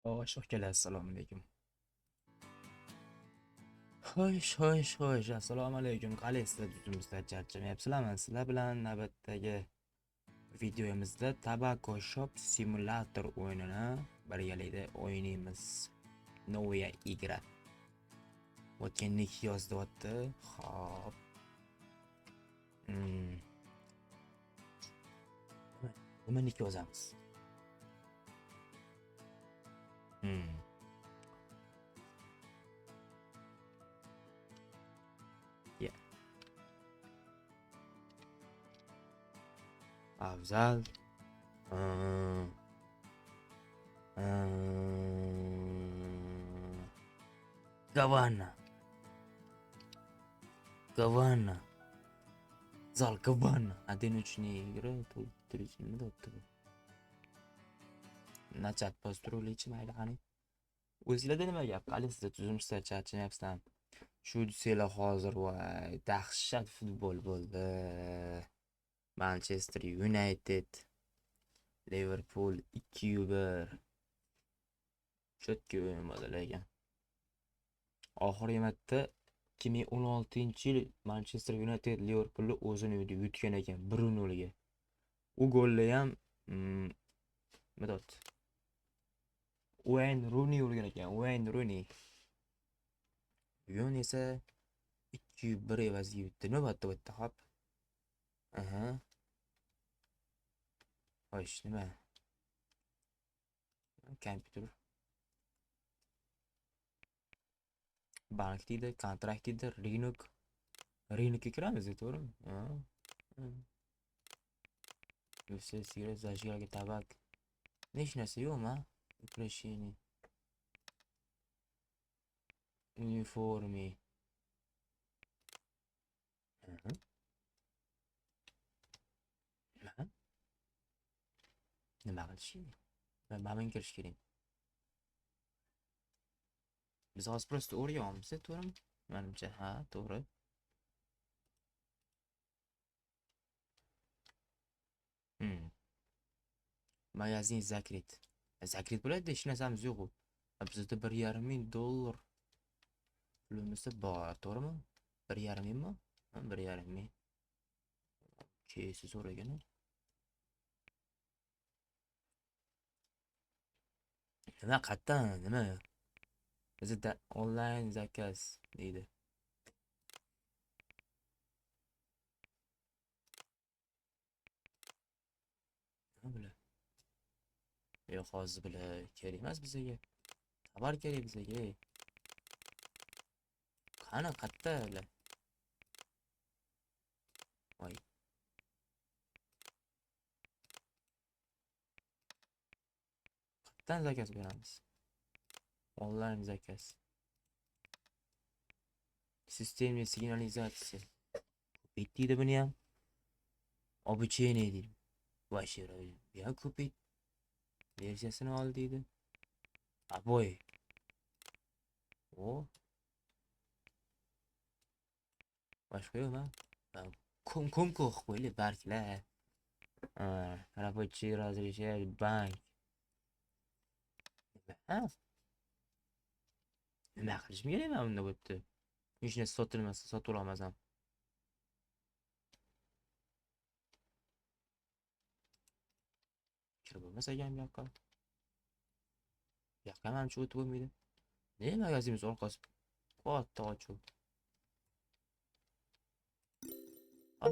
Xo'sh, akalar, assalomu alaykum. Xo'sh, assalomu alaykum. Qalaysizlar, yuzimizda charchamayapsizlarmi? Sizlar bilan navbatdagi videomizda Tobacco Shop Simulator o'yinini birgalikda o'ynaymiz. Новая игра. O'tgan nick yozyapti. Xo'p. Hmm. Nima nick yozamiz? Hmm. Yeah. Afzal. Hmm. Gavana. Gavana. Zal Gavana. Один ученик играет, тут 30 минут. Nachat postrovlichi mayli qani. O'zinglarda nima gap? Qani sizlar tuzumsizlar, charchamayapsizlarmi? Shu desanglar hozir voy, dahshat futbol bo'ldi. Manchester United, Liverpool 2-1. Cho'tki o'yin bo'ldi lekin. Oxirgi marta 2016-yil Manchester United Liverpoolni o'zini uyida yutgan ekan 1-0 ga. U golni ham midot Wayne Rooney urgan ekan, Wayne Rooney. Bugun esa 2-1 evaziga yutdi. Navbatda o'tdi, hop. Aha. Xo'sh, nima? Kompyuter. Bank deydi, kontrakt deydi, rinok. Rinokka kiramiz, to'g'rimi? Ha. Yursa sigaret, zajgalga tabak. Hech narsa yo'qmi? Ukrashение. Uniforme. Aha. Nima? Nima qilish? Men kirish kerak. Biz hozir просто o'rganyapmiz, to'g'rimi? Menimcha, ha, to'g'ri. Magazin zakrit. Zakrit bo'ladi, hech narsamiz yo'q u. Bizda $1,500 pulimiz bor, to'g'rimi? 1,5 mingmi? 1,5 ming. Keysi so'ragan. Nima qayerdan? Nima? Bizda onlayn zakaz deydi. Nima bular? Yo'q, hozir bular kerak emas bizga. Xabar kerak bizga. Qani qayerda ular? Voy. Qayerdan zakaz beramiz? Onlayn zakaz. Sistemli signalizatsiya. Bittiydi buni ham. Обучение deydi. Voy sheroy. Ya ko'payt. Versiyasini ol deydi. Aboy. O. Boshqa yo'qmi? Ko'm-ko'm qo'yli barklar. Рабочий разрешает bank. Ha? Nima qilishim kerak men bunda bo'pti? Hech narsa sotilmasa sotib olmasam. Kirib bo'lmasa ham bu yoqqa. Bu yoqqa ham shu o'tib bo'lmaydi. Ne magazinimiz orqasi? Katta ochuv.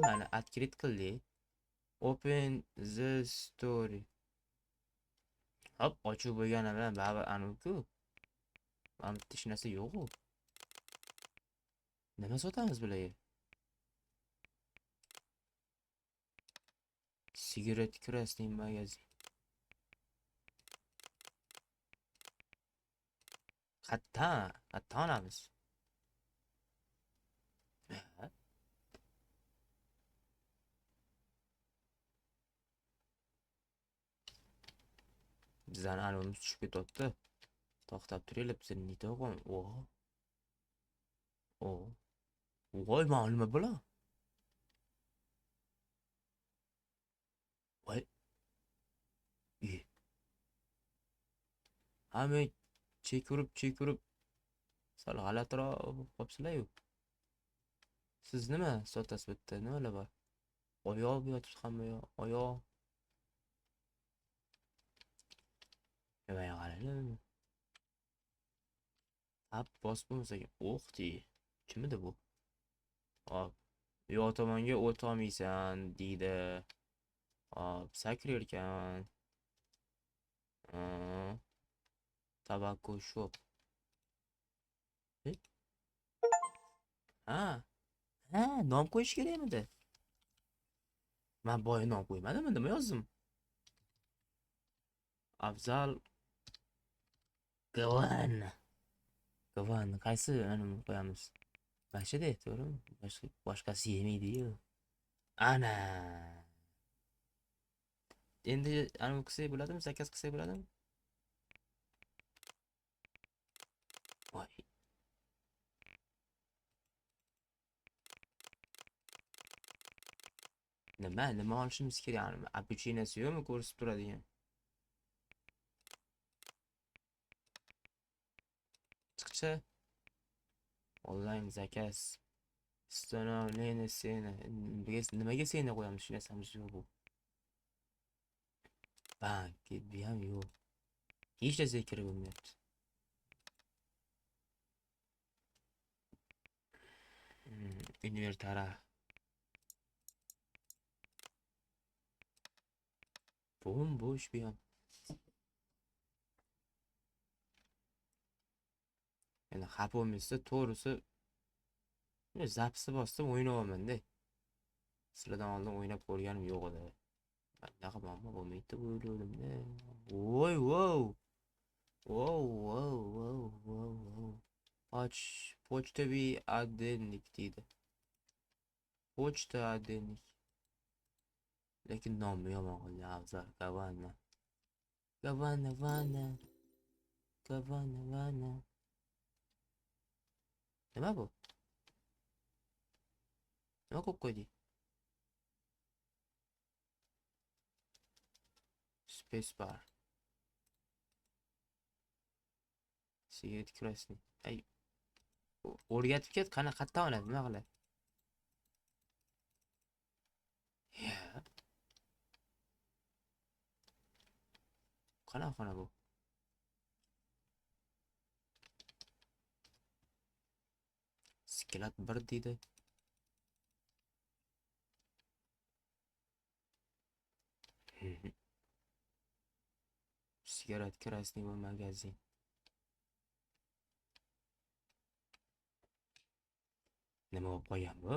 Mana открыть qildik. Open the story. Hop, ochuv bo'lgani bilan baribir anu-ku. Mana hech narsa yo'q-ku. Nima sotamiz bularga? Sigaret красный magazin. Qayerdan olamiz? Bizdan animiz tushib ketyapti. To'xtab turinglar, bizni nito'g'im. Voy, mana nima bo'la? Voy. Hamma chekirib sal g'alatiroq bo'lib qolibsizlar-yu. Siz nima sotasiz bu yerda? Nimalar bor? Oyoq yotibdi hamma yoq. Oyoq. Nimaga qaraydi? Bosib bo'lmasa kerak. O'xti. Kim edi bu? Hop. Yo tomonga o't olmaysan deydi. Hop, sakrayotgan. Ha, Tobacco shop. E? Ha, nom qo'yish kerakmidi? Men boya nom qo'ymadim, nima yozdim? Afzal Gavan. Gavan, qaysi animi qo'yamiz? Mashida, to'g'rimi? Boshqasi yemaydi-yu. Ana. Endi animi qilsak bo'ladimi? Zakaz qilsak bo'ladimi? Voy. Nima olishimiz kerak? Appuccinosi yo'qmi ko'rsatib turadigan? Chiqchi. Onlayn zakaz. Uстановление сена. Nimaga sena qo'yamiz? Shu narsamiz yo'q bu. Bank, bu ham yo'q. Hech narsa kirib bo'lmayapti. Invertara. Bo'sh bu ham. Endi xafa bo'lmaysiz, to'g'risi zapsi bosdim o'ynayapman-da. Sizlardan oldin o'ynab ko'rganim yo'q edi. Bunaqa muammo bo'lmaydi o'yladim-da. Voy, wow. Wow. Почтовый отдельник deydi. Pochta отдельник. Lekin nomi yomon qildi. Afzal Gavana. Gavana. Nima bu? Nima qo'yib qo'yding? Space bar. Sigaret krasniy. Ay. O'rgatib ket, qana qayerdan oladi, nima qiladi? Qanaqa bu? Skelet 1 deydi. Sigaret krasniy va magazin. Nima bo'lib qolgan bu?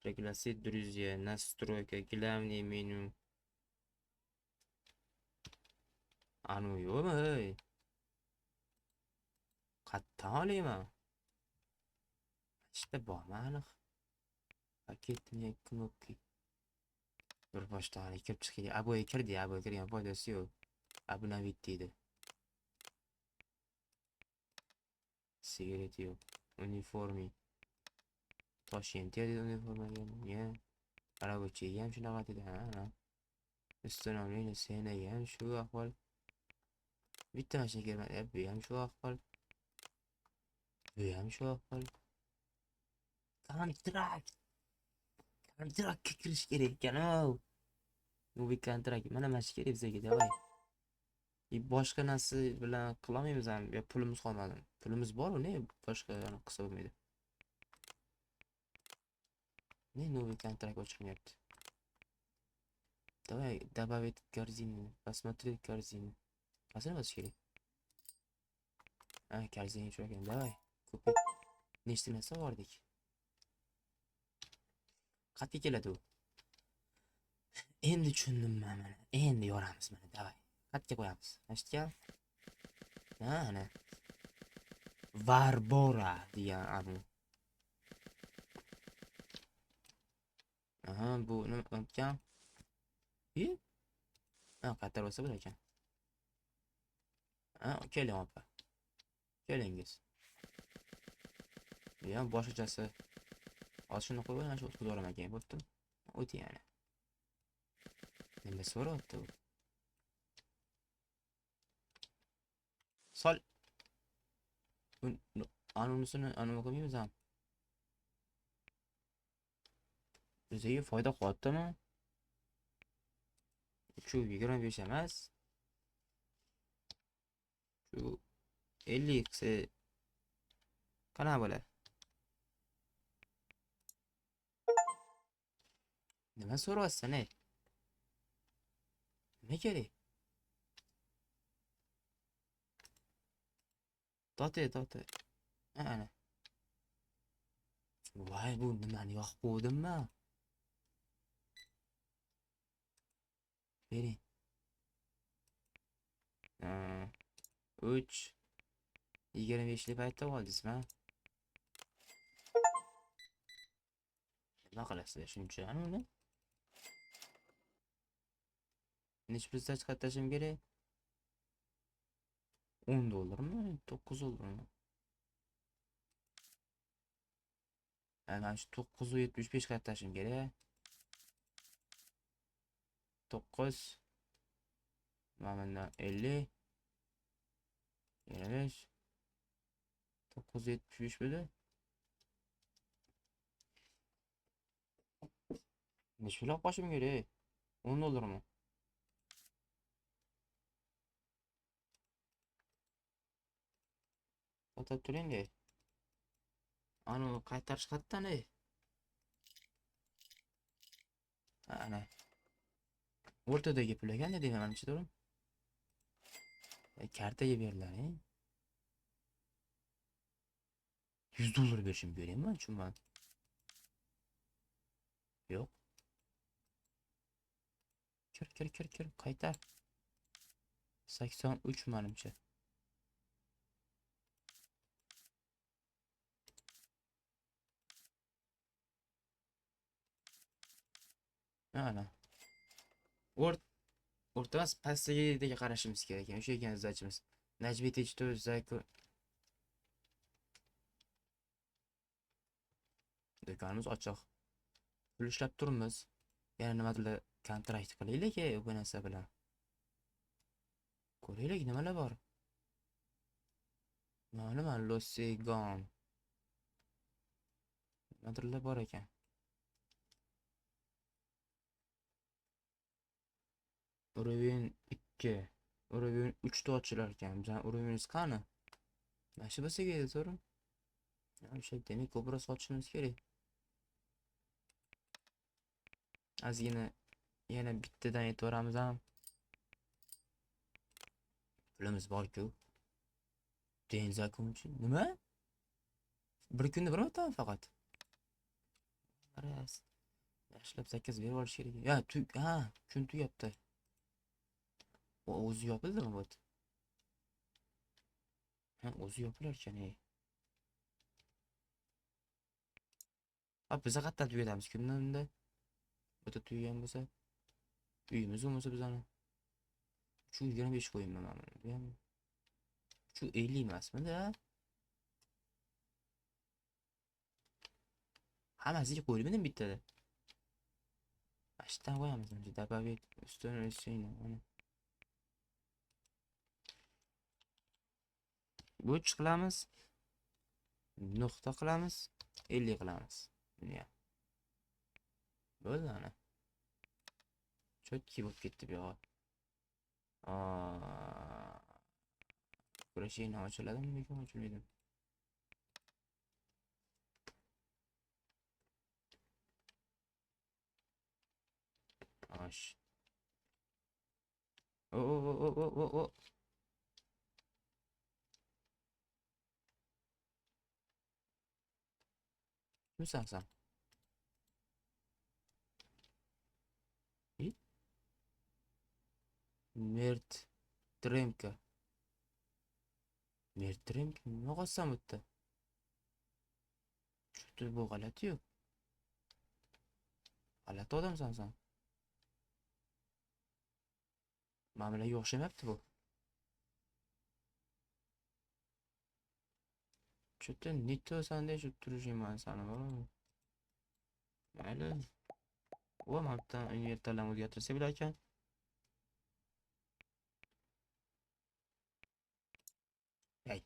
Пригласить друзья, настройка, главное меню. Anu yo'qmi? Qayerdan olayman? İşte bormi aniq. Paketni knopki. Bir boshdan kirib chiqdi. Abo'ya kirdi, abo'ya kirgan foydasi yo'q. Обновить deydi. Sigaret yo'q. Uniformi. Toshkentga dedi uniformaga. Ya. Rабочий ham shunaqa dedi. Ha. Установление senaga ham shu ahvol. Bitta mashina kelmadi. Bu ham shu ahvol. Bu ham shu ahvol. Kontraktga kirish kerak ekan-ku. Novi kontrakt. Mana mana shu kerak bizga, davay. Boshqa narsa bilan qilolmaymiz ham. Ya pulimiz qolmadi. Pulimiz bor-ku, ne boshqa qilsa bo'lmaydi. Ne новый контракт ochilmayapti. Давай добавить в корзину. Посмотреть корзину. Qasam bosish kerak? Korзина yo'q ekan. Давай. Ko'pik. Nechta narsa bordik? Qayerga keladi u? Endi tushundim mana. Endi yoramiz mana. Давай. Qayerga qo'yamiz? Eshitgan? Ana. Barbora degan anu. Bu nima ekan? Qaytar bo'lsa bo'lar ekan. Keling opa. Kelingiz. Bu ham boshqachasi. Hozir shuni qo'yib mana shu o'tkazib yuboraman keyin bo'pti. O'ting yana. Nima so'rayapti u? Sol. Unisini anima qilmaymiz ham. Bizga foyda qilyaptimi? Shu 25 emas. Shu 50 qilsa qanaqa bo'ladi? Nima so'rayapsan, ey? Nima kerak? Tote. Ana. Voy, bu nimani yoqib qo'ydimmi? Bering. 3 25lik paytda oldingizmi? Nima qilasizlar shuncha uni? Necha pulga chiqartashim kerak? 10 dollarmi? 9 dollarmi? Mana shu 975 qattashim kerak. 9 mana 50 25 975 bo'ldi. Necha pul olib kerak? 10 dollarmi? Sotib turing-da. Ani qaytarish qayerdan ey? Ana. O'rtadagi pul ekan deyman, menimcha to'g'rimi? Kartaga beriladi. 100 dollar berishim beraymi shunman? Yo'q. Kir, qaytar. 83 menimcha. Ana. O'rtamas pastiga qarashimiz kerak ekan. O'sha ekan izdachimiz. Najbetich to Zayko. Do'konimiz ochiq. Pul ishlab turibmiz. Yana nimadir kontrakt qilaylik-ku bu narsa bilan. Ko'raylik nimalar bor. Nima Losigon. Nimadirlar bor ekan. Urovin 2. Urovin 3 da ochilar ekan. Bizning urovimiz qani? Mana shu bo'lsa kerak, to'g'ri? O'sha demak ko'proq sotishimiz kerak. Ozgina yana bittadan aytvoramiz ham. Pulimiz bor-ku. Denzakunchi. Nima? Bir kunda bir marta faqat. Ras. Yaxshilab 8 berib olish kerak. Ya, kun tugapti. O'zi yopildimi bu? O'zi yopilar ekan, ey. Biz qayerdan tugatamiz kunda? O'ta tugagan bo'lsa, uyimiz bo'lmasa bizani. Shu 25 qo'yayman men. Bu ham shu 50 emasmi-da? Hammasiga qo'yilmaydi bittada. Ashtan qo'yamiz. Dababet ustini o'sayni. Bu qilamiz. Nuqta qilamiz. 50 qilamiz. Buni. Bo'ldi ana. Chotki bo'lib ketdi bu yoq. Kurashini ochiladimi, yo'qmi ochilmaydi? Osh. O. Kimsan sen? Mert Tremka. Mert Tremka nima qilsam o'tdi? Chutdi bu g'alati-yu. G'alati odamsan sen. Ma'mulaga o'xshamayapti bu. Chutdi nito sanda shu turishim men sani bormi? Mayli. O, mabdan ertadan o'zgartirsa bo'lar ekan.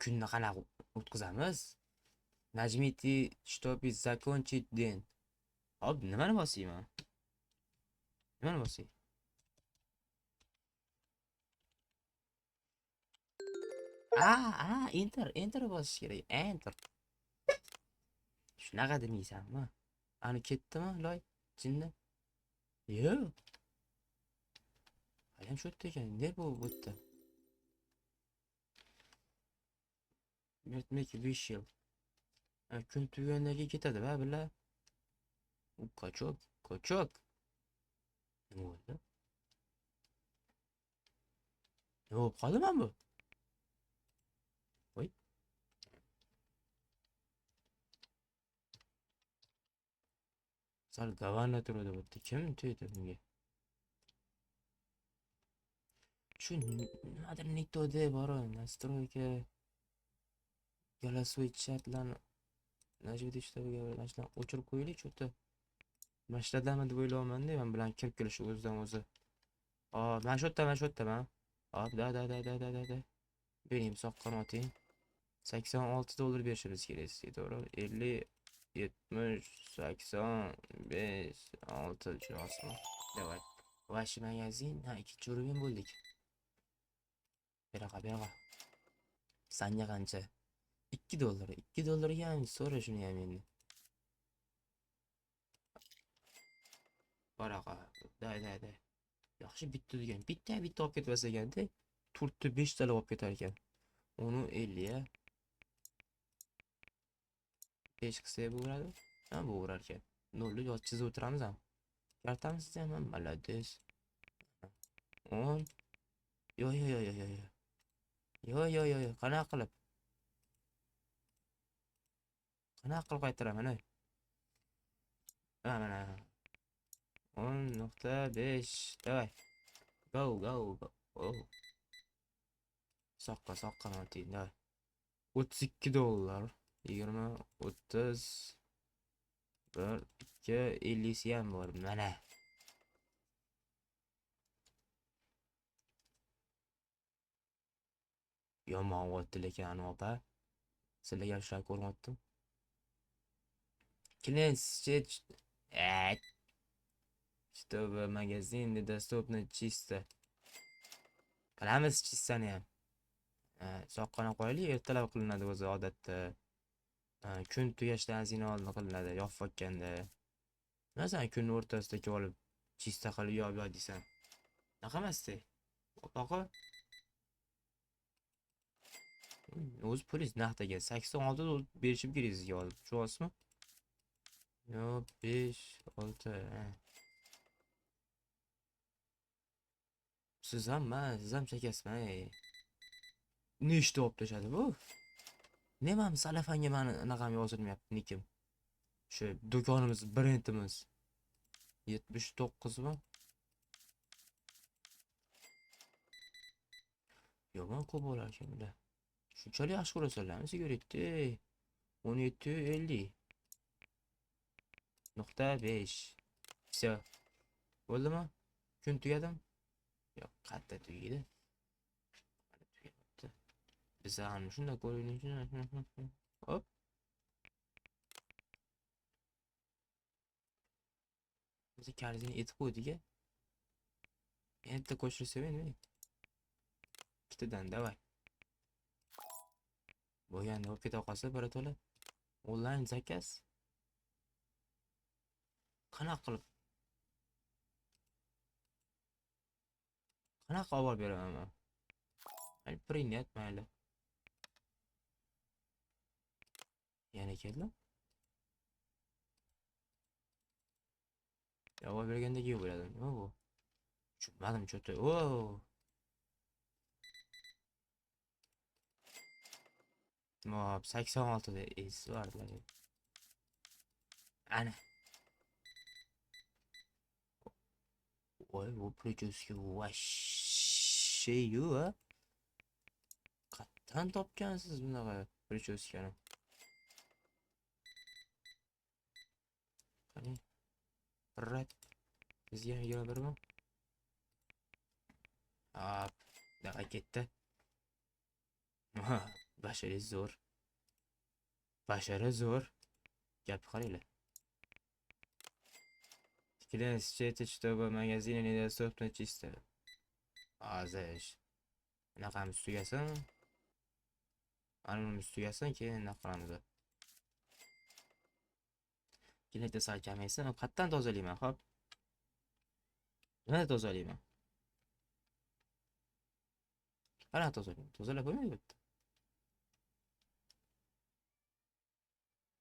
kunni qanaqa o'tkazamiz? Najmiti shtobi закончить день. Hop, nimani bosayman? Nimani bosay? Enter bosish kerak. Enter. Shunaqa demaysanmi? Ani ketdimi, loy? Jinni? Yo'q. Hali ham shu yerda ekan. Ne bu yerda? Yetmek 5 yil. Kun tugagandan keyin ketadi va bular. Ko'chok. Nima bo'ldi? Nima bo'lib qoldi men bu? Voy. Sal gavanna turadi bu yerda. Kim tuydi bunga? Shu nimadir nitoda bor, настройка. Голосовой chatlarni Najmida ishtabiga birlashdan o'chirib qo'yaylik, cho'ta. Boshladimi deb o'ylayapman-da, men bilan kirib kelish o'zidan o'zi. Hop, mana shu yerda men. Hop, da. Bering soqqani oting. $86 berishimiz kerak, to'g'ri? 50, 70, 85, 6 chiroqmi? Давай. Vash magazin, ikkinchi uровень bo'ldik. Beraqa. Sanga qancha? $2. $2 ham so'ra shuni ham endi. Baraqa. Da. Yaxshi bitta degan. Bitta olib ketmas ekanda. 4 ta 5 talab olib ketar ekan. Uni 50 ya. 5 qilsa bo'lardi. Ha, bo'lar ekan. 0 yozib chizib o'tiramiz ham. Kartamiz ham malades. 10. Yo. Qanaqa qilib? Qanaqa qilib qaytaraman, ey? Mana. 10.5. Давай. Go. Oh. Soqqa noting, давай. $32. 20, 30, 1, 2, 50 ham bor. Mana. Yomon o'tdi lekin opa. Sizlarga shular ko'rmoqdim. Клиент чтобы магазин недоступно чисто. Qilamiz chistani ham. Soqqani qo'yaylik, ertalab qilinadi o'zi odatda. Kun tugashdan azina oldin qilinadi, yopib-yokkanda. Masalan, kunning o'rtasida kelib olib chista qilib yo'q desam. Naqa emasdi? Opa. O'zi polis naqtaga 86 berishim kerak sizga olib. Tushunasizmi? Yo, 5, 6. Siz ham chekasizmi? Nechta olib tashadi bu? Nima salafanga meni anaqam yozilmayapti nikim. Shu do'konimiz, brendimiz 79 mi? Yomon ko'p bo'lar ekan bular. Shunchalik yaxshi ko'rasanlarmi sigaretni? 17.50. .5. Все. Bo'ldimi? Kun tugadimi? Yo'q, qayerda tugaydi? Biz ham shunday ko'rinishni. Hop. Biz karzini etib qo'ydik-a. Endi ko'chirsa endi. Ikkitadan davay. Bo'lganda olib keta qolsa birato'la. Onlayn zakaz. Qanaqa qilib? Qanaqa olib beraman men? Принять mayli. Yana keldi. Javob bergandagi yo'q bo'ladi. Nima bu? Tushunmadim cho'ta. O. Mop 86 da es varlar. Ana. Voy, bu прическа вообще yo'q a. Qattan topgansiz bunaqa прическаны. Qani. Rat. Bizga 21 mi? Hop, daqa ketdi. Bashari zo'r. Bashari zo'r. Gapni qaranglar. Клиент чтобы magazin недоступно чисто. Aziz. Bunaqamiz tugasin. Animiz tugasin, keyin nima qilamiz? Keyin sal kamaysin. Qayerdan tozalayman, xo'p? Nima tozalayman? Qana tozalayman. Tozalab bo'lmaydi bu yerda.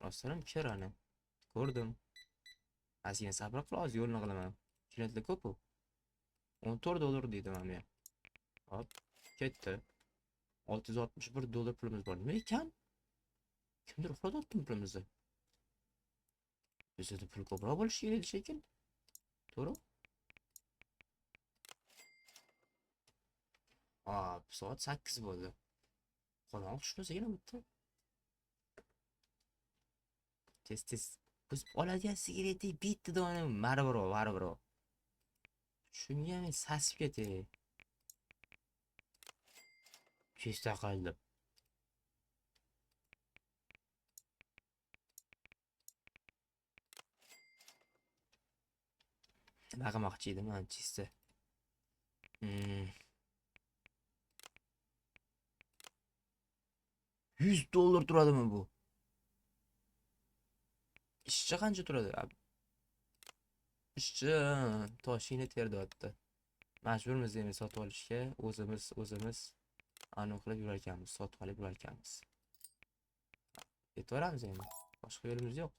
Rostdan kirani. Ko'rdim. Azgina sabr qil, hozir yo'lni qilaman. Klientlar ko'p-ku. $14 deydi mana bu ham. Hop, ketdi. $661 pulimiz bor. Nima ekan? Kimdir uxlatayaptimi pulimizni? Bizda pul ko'proq bo'lishi kerak shekilli. To'g'ri? Hop, soat 8 bo'ldi. Qorong'i tushmasagina bitta. Tez biz oladigan sigaretni bitta dona baribir. Shunga men sasib ketay. Kechta qoldi. Nima qilmoqchi edim men chista. $100 turadimi bu? Ishchi qancha turadi? Ishchi toshini terdiyapti. Majburmiz endi sotib olishga, o'zimiz aniqlab yurar ekanmiz, sotib olib yurar ekanmiz. Aytvoramiz endi. Boshqa yo'limiz yo'q.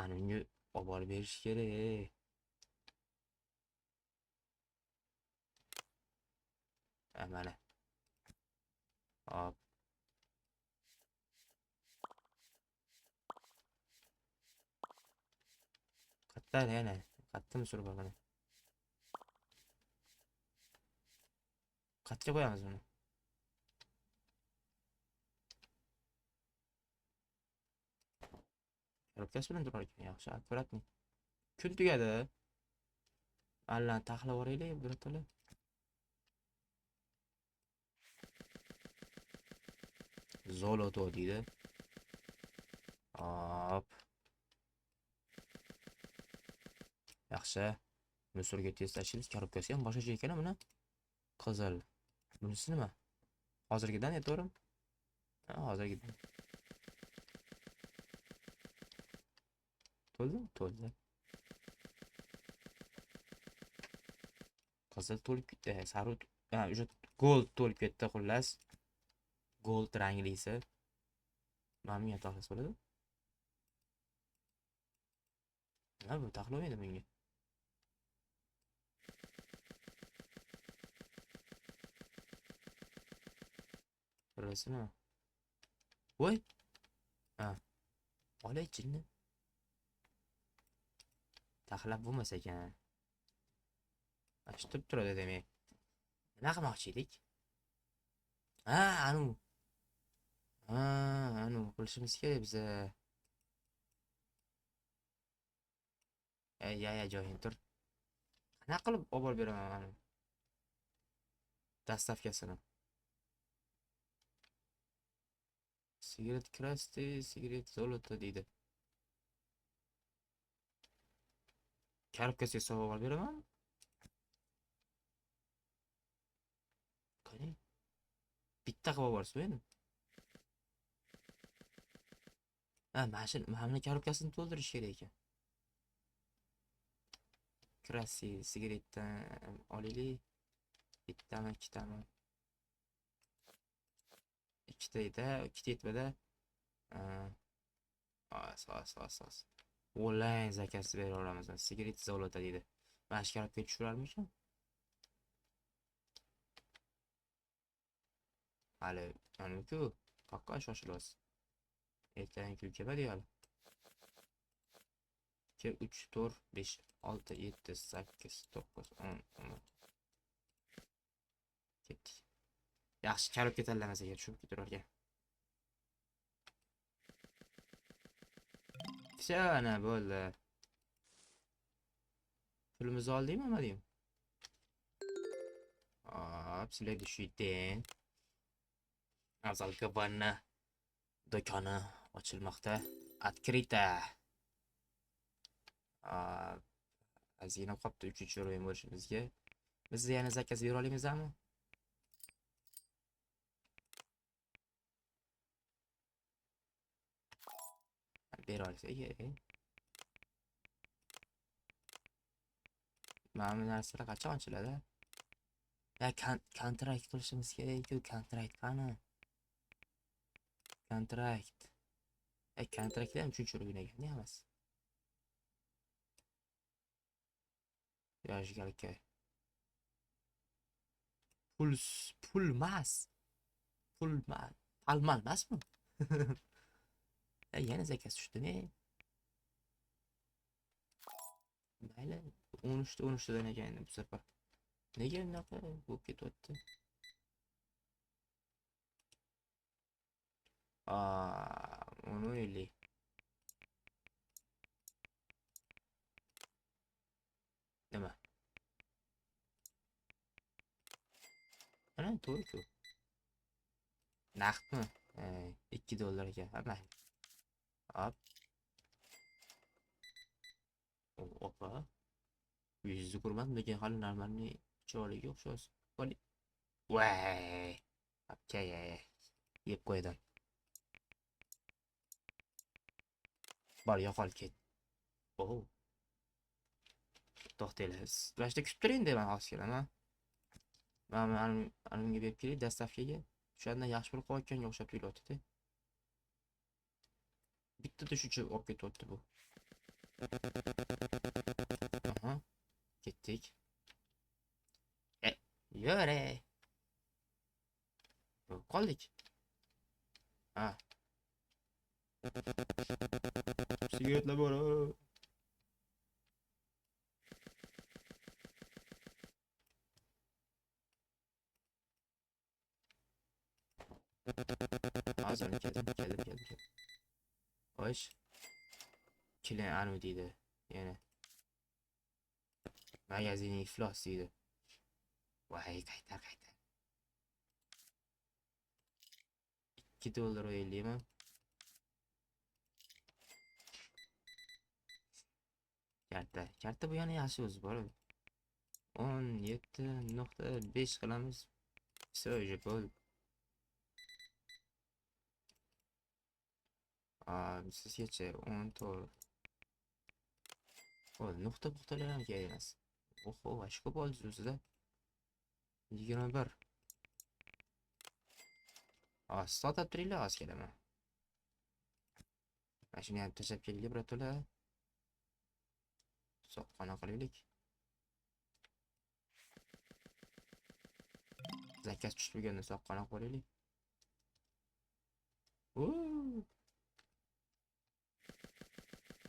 Anunga olib borib berish kerak. Mana. Hop. Qattar yana. Qattim surib mana. Qatga qo'yamiz buni. Korobkasi bilan turar ekan. Yaxshi, akkuratni. Kun tugadi. Allan taxlab o'raylik, birato'la. Zoloto deydi. Hop. Yaxshi. Musorga tez tashlaymiz. Korobkasi ham boshqacha ekan buni. Qizil. Bunisi nima? Hozirgidan aytavrim. Ha, hozirgidan. To'ldi. Qizil to'lib ketdi. Sariq, o'sha gold to'lib ketdi xullas. Gold ranglisi. Mana bunga taxlas bo'ladi. Nima bu? Taxlamaydi menga. Burasini. Voy. Ha. Olay jinni. Taxlab bo'lmas ekan. Achitib turadi demak. Nima qilmoqchi edik? Ha, anu qilishimiz kerak biza. Joying tur. Qanaqa qilib olib borib beraman anu? Dastavkasini. Sigaret krasti, sigaret zoloto deydi. Korobkasiga sovg'a olib beraman. Qani? Bitta qilib yuborsa endi. Ha, mana korobkasini to'ldirish kerak ekan. Krasi sigaretdan olaylik. Bittami, ikkitami? Ikkita yetmada. As. Onlayn zakasi bera olamiz. Sigaret zolota deydi. Mana shu korobkaga tushirarmikan? Hali, anu-ku, qaqqa shoshilyapsiz. Ertadan kun kelmadi hali. 2, 3, 4, 5, 6, 7, 8, 9, 10, 11. Ketdik. Yaxshi, korobka tanlamasak tushib ketavergan. Ana bo'ldi. Pulimizni oldingmi, nima deyim? Hop, sizlar tushuyting. Afzal Kabani do'koni ochilmoqda. Открыто. Xazina qopdi 3-chi o'yin bo'lishimizga. Biz yana zakaz bera olamizmi? Bera olsak, mana bu narsalar qachon ochiladi? Ya kontrakt qilishimiz kerak-ku, kontrakt qani? Kontrakt. Kontraktda ham 3-chi o'yin ekan, emas. Yoshgarga. Pul emas. Palmal emasmi? Yana zakaz tushdimi? Mayli, 13 dan ekan endi bu safar. Nega unaqa bo'lib ketyapti? Uni o'yli. Nima? Ana to'g'ri-ku. Naqdmi? $2 ekan. Hamma. Hop. Opa. Yuzni ko'rmadim, lekin hali normalniy chiroyliga o'xshaysiz. Qoli. Voy. Apkaya. Yeb qo'ydim. Bor, yo'qol ket. Oh. To'xtaysiz. Rashta kutib turing deb men hozir kelaman. Mana unga berib kelay dastavkaga. O'shandan yaxshi bo'lib qolayotganga o'xshab tuyulyapti-da. Bitta shuncha olib ketyapti bu. Aha. Ketdik. Yore. Qoldik. Ha. Sigaretlar bor. Hozir keldim. Xo'sh. Keling anu deydi. Yana. Magazin iflos deydi. Voy, qaytar. $2 o'ylaymi? Karta bu yana yaxshi o'zi bor. 17.5 qilamiz. Все, уже bo'ldi. Sizgacha 14. Nuqtalar ham kerak emas. Oho, ash ko'p oldi o'zida. 21. Startup turinglar hozir kelaman. Mashina ham tashlab keldik, birato'la. Soqqona qilaylik. Zakaz tushmagandan soqqona qo'yaylik.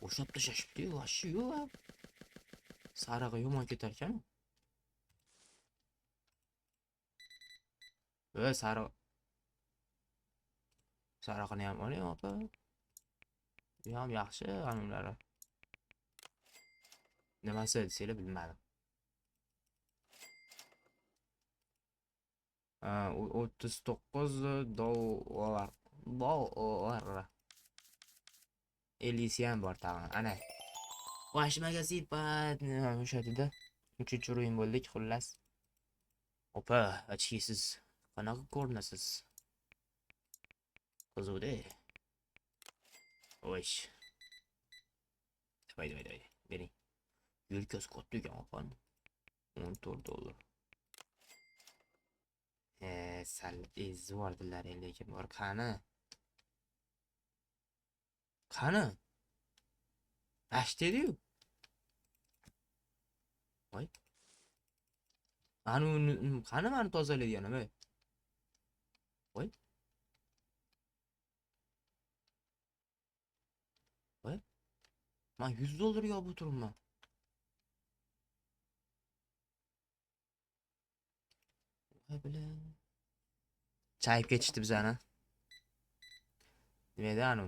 O'shab tashashibdi, vashiyo. Sarig'i yomon ketar ekan. Sarig'ini ham oling, opa. Bu ham yaxshi anulari. Nimasi desanglar bilmadim. 39 dollar. 50 ham bor tag'in. Ana. Vash magazin pat o'sha yerda 3-chi o'yin bo'ldik, xullas. Opa, ochkisiz. Qanaqa ko'rinasiz? Qizuvda. Voy. Davay. Bering. Yelkasi katta ekan, opa. $14. Sal ezvordilar lekin bor qani? Ash dedi-yu. Voy. Qani meni tozalayganim, ey. Voy. Men $100 olib o'tiribman. Voy bilan. Chayib ketishdi bizani. Nimada anu?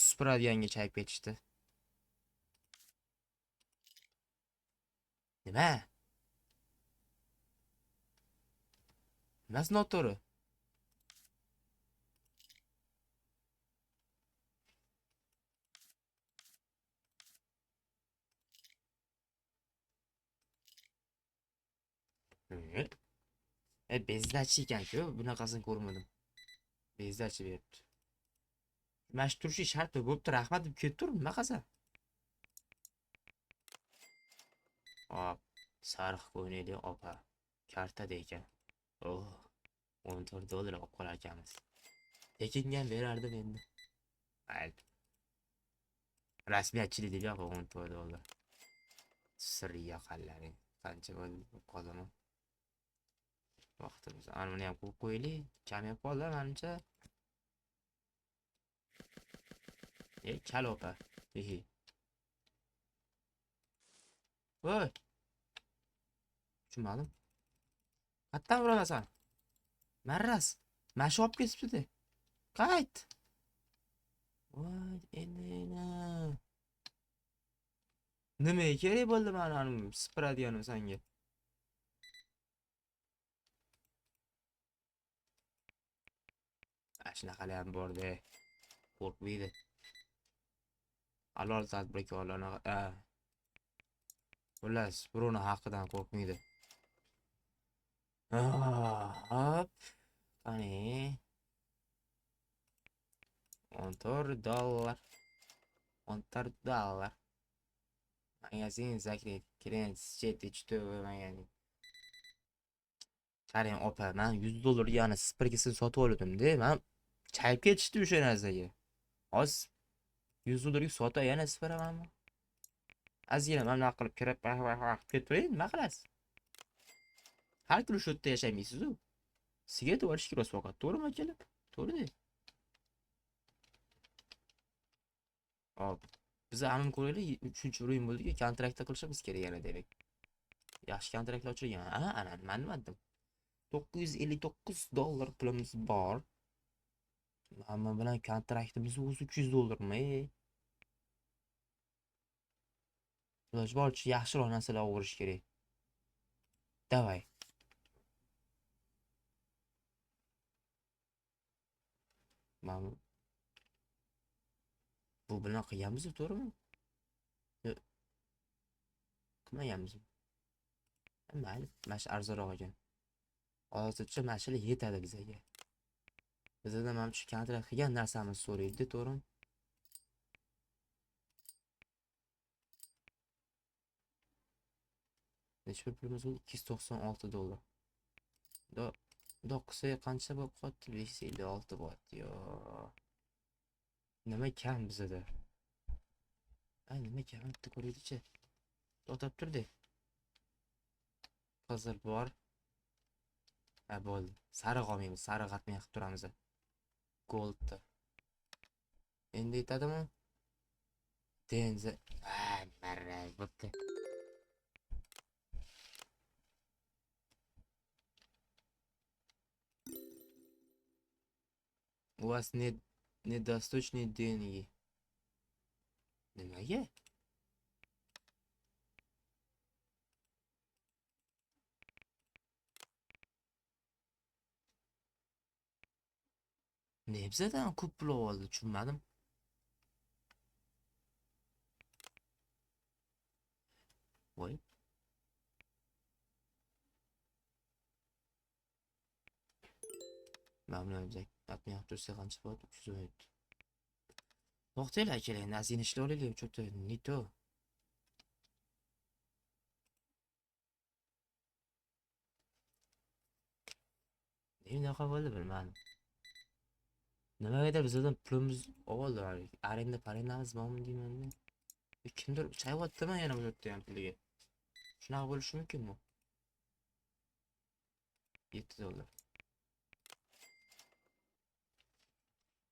Supradiganga chayib ketishdi. Nima? Nimasi noto'g'ri? Bezdachi ekan-ku, bunaqasini ko'rmadim. Bezdachi beribdi. Mana shu turishi shart bo'pti, rahmat deb ketib tur, nima qilsan? Hop, sariq ko'ylakli opa. Kartada ekan. Oh, 14 dollar olib qolar ekanmiz. Tekinga ham berardim endi. Mayli. Rasmiyatchilik deb yo'q 14 dollar. Sirri yaqinlaring. Qancha bo'ldi qolaman. Vaqtimiz. Ana buni ham qo'yib qo'yaylik. Kamib qoldi menimcha. Kal opa. Hihi. Voy, tushunmadim. Qayerdan urasan? Marras. Mana shu olib ketibdi. Qayt. Voy, endi. Nimaga kerak bo'ldi mana sipiradiganim senga? Shunaqalar ham bor-da. Qo'rqmaydi. Halol tadbirkorlarni, xullas, birovni haqqidan qo'rqmaydi. Hop. Qani. 14 dollar. 14 dollar. Magazin zakret. Клиент сети чтовый magazin. Qarang opa, men 100 dollar yana spirgisini sotib oldim-da. Men chayib ketishdi o'sha narsaga. Hozir 100 dollarga sota yana sipiramanmi? Ozgina mana qilib kirib, ketaveray, nima qilasiz? Har kuni shu yerda yashamaysiz-ku. Sigaret olish kerak faqat, to'g'rimi akalar? To'g'ri-da. Hop. Biz anim ko'raylik, 3-o'yin bo'ldi-ku, kontraktda qilishimiz kerak yana demak. Yaxshi kontraktlar ochilgan. Ana nima dedim. 959 dollar pulimiz bor. Hamma bilan kontraktimiz o'zi 300 dollarmi? Iloji boricha yaxshiroq narsalar o'g'irish kerak. Davay. Mana bu bilan qilganmiz, to'g'rimi? Qilmaganmiz. Mayli, mana shu arzonroq ekan. Hozircha mana shu yetadi bizga. Bizdan mana shu kontrakt qilgan narsamiz so'raydi, to'g'rimi? Necha pulimiz bo'ldi? 296 dollar. Qilsa qancha bo'lib qoldi? 556 bo'lyapti. Yo. Nima kam bizda? Nima kam deb ko'raylik-chi. To'xtab turdi. Qizil bor. Bo'ldi. Sariq olmaymiz, sariq atmay qilib turamiz. Goldni. Endi yetadimi? Denza. Marra, bo'pti. У вас недостаточные деньги. Nimaga? Nebzadan ko'p pul oldi, tushunmadim. Voy. Mamnun atmay tursa qancha bo'ldi? 317. To'xtanglar keling, nazini ishla olaylik, cho'ta nito. Bunaqa bo'ldi bilmadim. Nimagadir bizdan pulimiz oldi. Arenda bormi deyman. Kimdir chayyaptimi yana bu yerda ham puliga? Shunaqa bo'lishi mumkinmi? 7 dollar.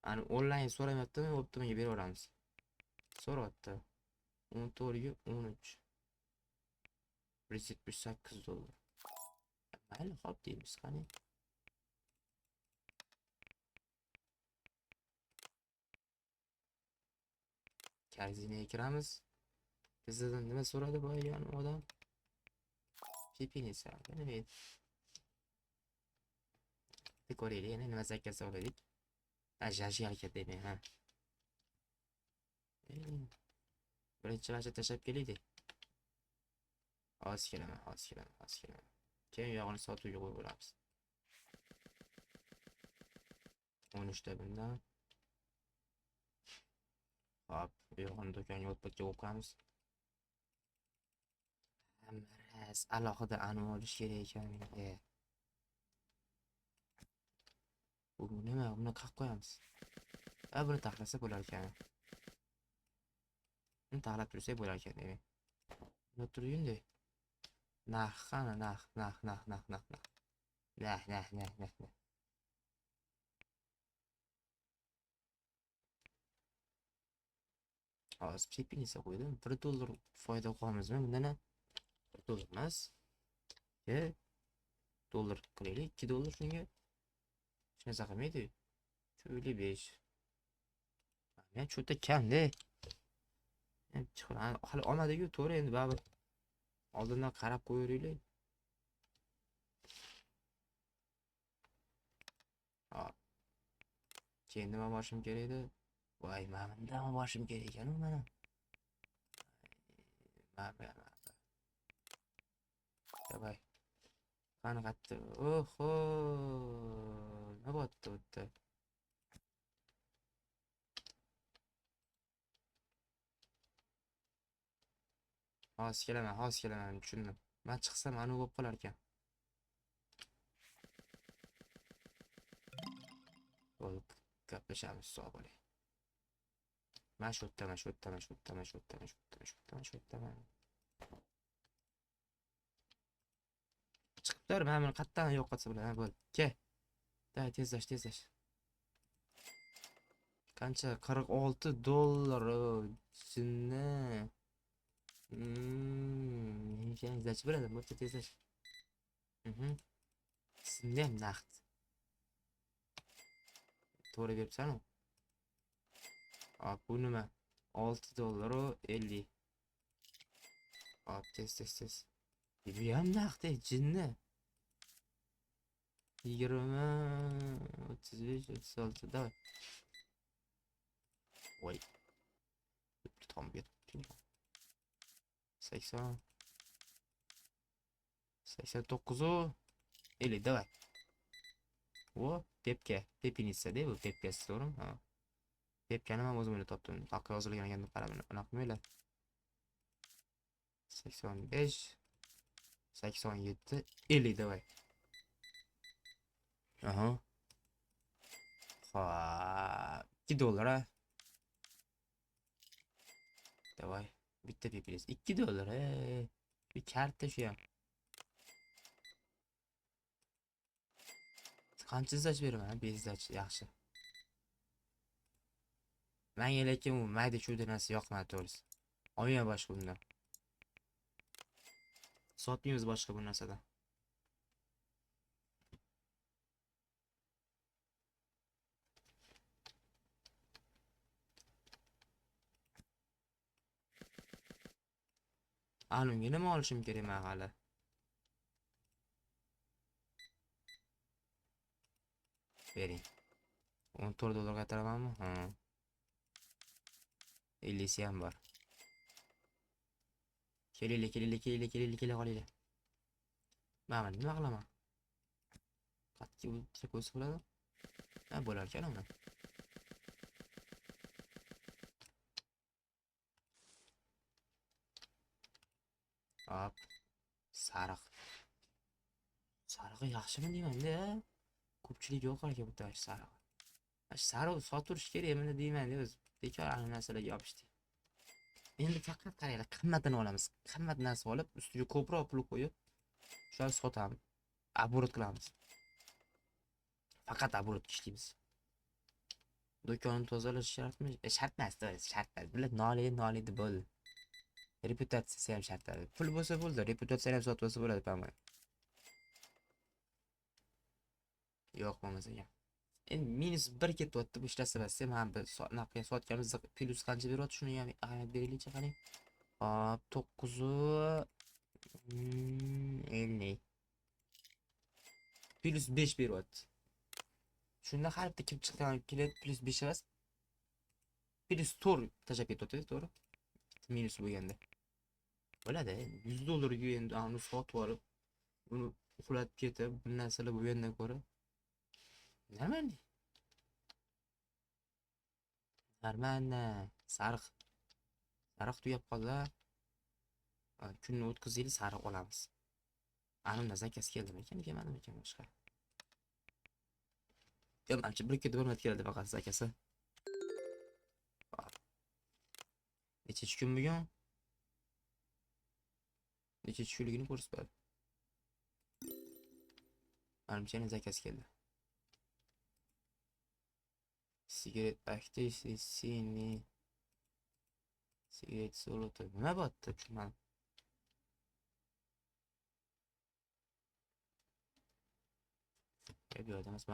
Ani onlayn so'ramayaptimi, bo'ptimi, beraveramiz. So'rayapti. 14 ga 13. 178 dollar. Mayli, xo'p deymiz, qani. Korзинаga kiramiz. Bizdan nima so'radi boyagan odam? Pipinisa. Nima? Ko'raylik, yana nima zakaz so'radik? Jajgalka deyman, ha. Birinchi vaqtda tashlab kelaylik. Hozir kelaman. Keyin yog'ini sotuvga qo'yib olamiz. 13 ta bundan. Hop, yo'g'on do'konga o'tib o'qamiz. Ras, alohida anov olish kerak ekan menga. Bu nima? Buni qilib qo'yamiz. Buni taxlasa bo'lar ekan. Buni taxlab tursak bo'lar ekan demak. Buni turgindi. Narx qani? Narx. Nah. Hozir chepinisa qo'ydim. $1 foyda qilmizmi bundan? $1 emas. $2 qilaylik. $2 shunga. Hech narsa qilmaydi. 5. Men cho'ta kam-da. Hali olmadiku, to'g'ri endi baribir. Oldindan qarab qo'yaveraylik. Hop. Keyin nima boshim kerak edi? Voy, mana bundan boshim kerak ekan u mana. Mana. Davay. Qani qatdi. Oho! Nima bo'pti o'tdi? Hozir kelaman, tushundim. Men chiqsam anu bo'lib qolar ekan. Bo'lib gaplashamiz, sog' bo'ling. Men shu yerdaman. Chiqib tur, men buni qayerdan yo'qotsa bo'ladi, bo'l. Ke. Davay, tezlash. Qancha? $46. Jinni. Tezlash bo'ladi, bo'pti, tezlash. Sizda ham naqd. To'g'ri beribsan-ku. Hop, bu nima? $6.50. Hop, tez. Bu ham naqd, jinni. 20, 35, 36, davay. Voy. Tam yetdi. 80, 89, 50, davay. O, pepinitsa-da bu, pepkasi to'g'rimi? Ha. Pepkani men o'zim o'ylab topdim. Taqqa yozilgan ekan deb qarab, anaqa qilmanglar. 85, 87, 50, davay. Aha. Xo'p, $2 ha. Davay. Bitta pepinitsa $2. Bir karta shu ham. Qancha zach beraman? Bezdach yaxshi. Menga lekin u mayda chuyda narsa yoqmadi to'g'risi. Olmayman boshqa bundan. Sotmaymiz boshqa bu narsadan. Anunga nima olishim kerak men hali? Bering. $14 qaytaramanmi? Ha. 50 ham bor. Kelinglar, qolinglar. Mana nima qilaman? Qatki o'tib qo'ysa bo'ladi. Ha, bo'lar ekan uni. Hop. Sariq. Sarig'i yaxshimi deyman-da. Ko'pchilik yo'q ekan bu tash sariq. Sariq sotirish kerak endi deyman-da o'zi. Bekor ana narsalarga yopishdi. Endi faqat qaranglar, qimmatini olamiz. Qimmat narsa olib, ustiga ko'proq pul qo'yib, shular sotamiz. Оборот qilamiz. Faqat оборот ishlaymiz. Do'konni tozalash shartmi? Shart emas, shart emas. Bular noliydi bo'ldi. Reputatsiyasi ham shart. Pul bo'lsa bo'ldi, reputatsiyani ham sotib olsa bo'ladi, pamay. Yo'q bo'lmasa ham. Endi -1 ketyapti bu ishlasa bas. Men bir naqiya sotganimiz plus qancha beryapti, shuni ham ahamiyat beraylik qarang. Hop, 9 50. Plus 5 beryapti. Shunda har bitta kim chiqqan keladi plus 5 emas. Plus 4 tashab ketyapti, to'g'ri? Minus bo'lganda. Bo'ladi, $100 endi uni sotib olib, uni uxlatib ketib, bu narsalar bo'lgandan ko'ra. Nima? Mana sariq tugab qoldi. Kunni o'tkazaylik, sariq olamiz. Animda zakaz keldimi ekan, kelmadimi ekan boshqa. Yo, manimcha 1-2 bo'lmay keldi faqat zakasi. Nechinchi kun bugun? Nechinchi kunligini ko'rsatadi. Manimcha yana zakaz keldi. Sigaret aktiv seni. Sigaret solotu. Nima bo'pti? Tushunmadim. Bu yerda emas,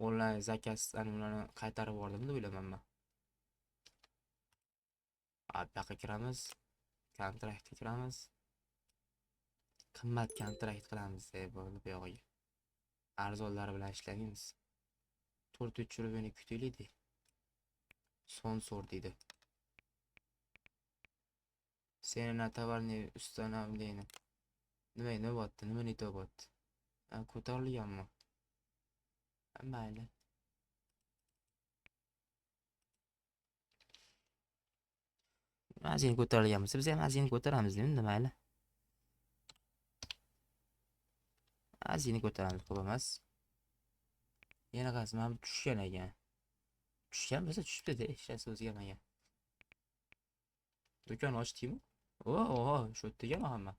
onlayn zakaz ularni qaytarib yubordim deb o'ylayman men. Bu yoqqa kiramiz. Kontraktga kiramiz. Qimmat kontrakt qilamiz deb bo'ldi bu yog'iga. Arzonlari bilan ishlaymiz. 4-3 rublini kutaylik. Sponsor deydi. Senin tovarni ustanavleni. Nima bo'pti? Nima neto bo'pti? Ko'tarilganmi? Mayli. Mazin ko'tarilganmiz. Biz ham mazin ko'taramiz, endi mayli. Mazin ko'taramiz, ko'p emas. Yana qasam ham tushgan ekan. Tushgan bo'lsa tushibdi-da, hech narsa o'zgarmagan. Do'kon ochdingmi? Shu yerda hamma.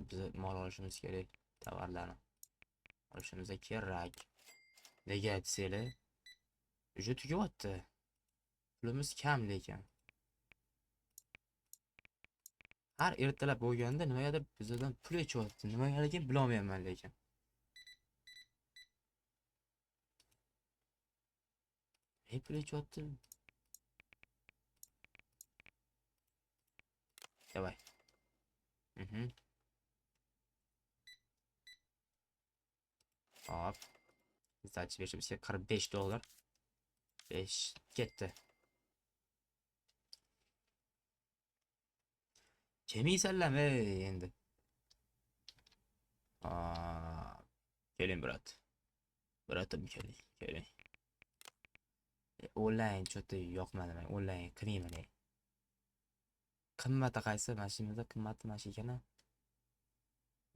Biz mol olishimiz kerak, tovarlarni olishimiz kerak. Nega aytsanglar? Уже tugyapti. Pulimiz kam lekin. Har ertalab bo'lganda nimagadir bizdan pul ichyapti. Nimagaligini bilolmayman lekin. Pul ichyapti. Davay. Hop. Sdача berishimizga $45. 5 ketdi. Kemaysanlarmi endi? Keling brat. Bratim keling. Onlayn cho'ta yoqmadi men. Onlayn qilmayman. Qimmati qaysi? Mashinada qimmati mashina.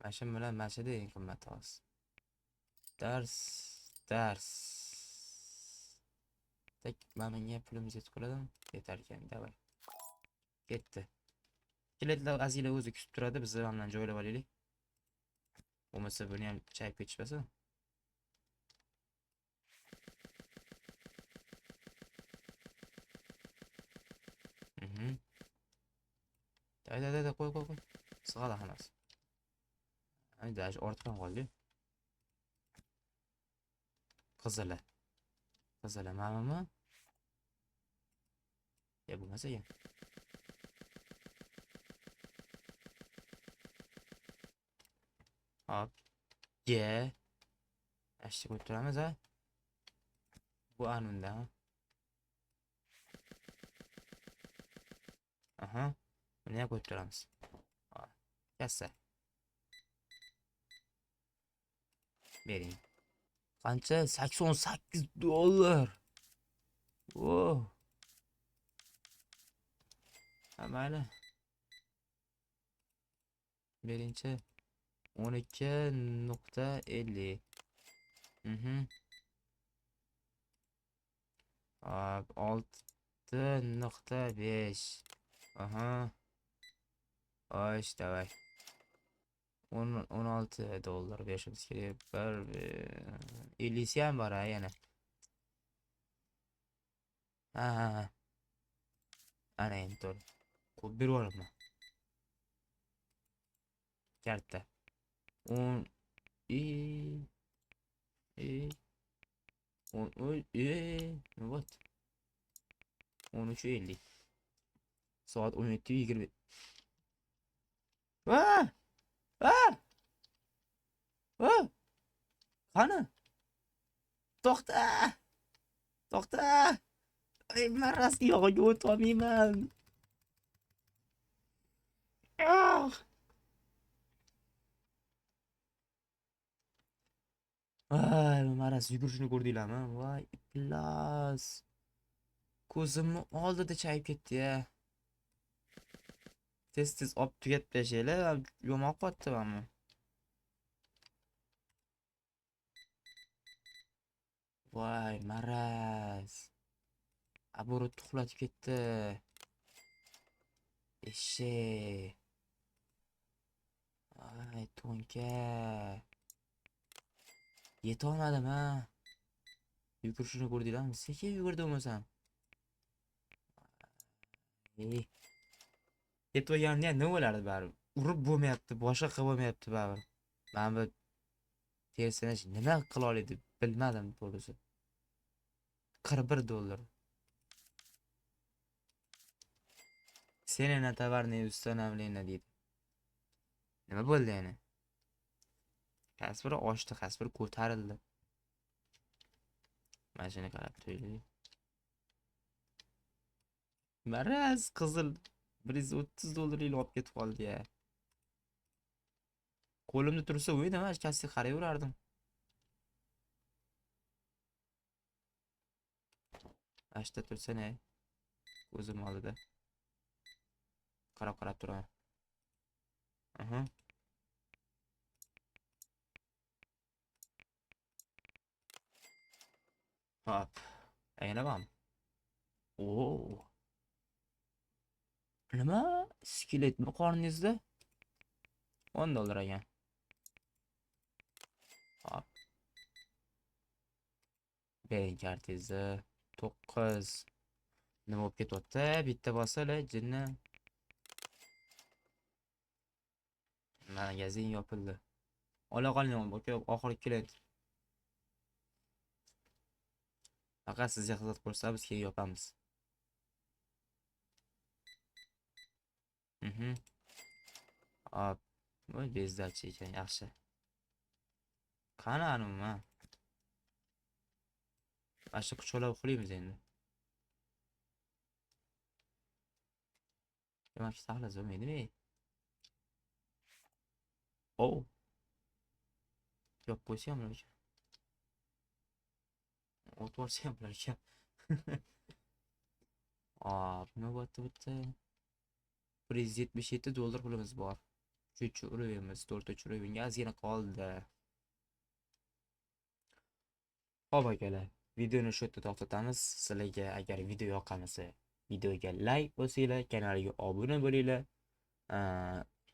Mashin bilan mashina eng qimmati hozir. Dars. Tak menga pulimiz yetib qoladimi? Yetar ekan, davay. Ketdi. Keletlar azila o'zi kutib turadi, biz bilan joylab olaylik. Bo'lmasa buni ham chayib ketishmasa. Da qo'y. Sig'adi hammasi. Dash ortdan qoldi. Qizili mamami? Ya bo'lmasa ekan. Hop. Ashti ko'taramiz ha. Bu anunda. Buni ham ko'taramiz. Kassa. Bering. Qancha? $88. Mayli. Birinchi 12.50. Hop, 6.5. Davay. $16 berishimiz kerak. 50 ham bor yana. Ana endi to'g'ri. Qo'yib berib olaman. Karta. 10 what? 13.50. Soat 17:20. Qani? To'xta! Men rostga yog'iga o'tib olmayman. Voy, maraz yugurishini ko'rdinglarmi? Voy, iflos. Ko'zimni oldida chayib ketdi-ya. Tez-tez olib tugatib tashlaylar, yo'moq qotdi mana. Voy, maraz. Aborot uxlatib ketdi. Eshek. Ay, to'nka. Yetolmadim ha. Yugurishini ko'rdinglarmi? Sekin yugurdi bo'lmasam. Ey, yetmaganimda ham nima bo'lardi baribir. Urib bo'lmayapti, boshqa qilib bo'lmayapti baribir. Men bu tersini nima qila oladi bilmadim to'g'risi. 41 dollar. Cena на товарное установление deydi. Nima bo'ldi yana? Kasbir oshdi, kasbir ko'tarildi. Mashina qarab turaylik. Maraz qizil 130 dollarlik olib ketib qoldi-ya. Qo'limda tursa o'yda men kassiga qarayverardim. Ashta tursa-ne? Ko'zim oldida. Qarab turaman. Aha. Hop. Aynaman. Oo. Nima? Skeletmi qorningizda? 10 dollar ekan. Hop. Bering kartingizni. 9. Nima bo'lib ketyapti? Bitta bosala jinni. Magazin yopildi. Ola qoling, oxirgi klient. Faqat sizga xizmat ko'rsa biz keyin yopamiz. Hop. Voy, bezdachi ekan, yaxshi. Qani anima? Ashta quchoqlab uxlaymiz endi. Demak, taxlas bo'lmaydimi? Oh. Yop qo'ysa ham bo'lar ekan. O't olsa ham bo'lar ekan. Hop, nima bo'pti bitta? 177 dollar pulimiz bor. 3 urovimiz, 4 urovimga ozgina qoldi. Xo'p akalar, videoni shu yerda to'xtatamiz. Sizlarga agar video yoqqanisa, videoga like bosinglar, kanalga obuna bo'linglar.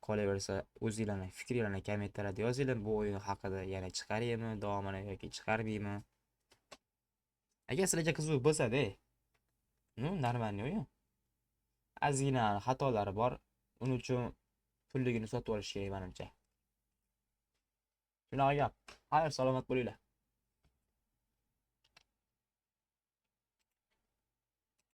Qolaversa, o'zingizlarning fikringizni kommentariyada yozinglar. Bu o'yin haqida yana chiqaraymi, davomini yoki chiqarmaymi? Agar sizlarga qiziq bo'lsa-da, normalniy o'yin. Ozgina xatolari bor. Uning uchun pulligini sotib olish kerak menimcha. Shunaqa gap. Xayr, salomat bo'linglar.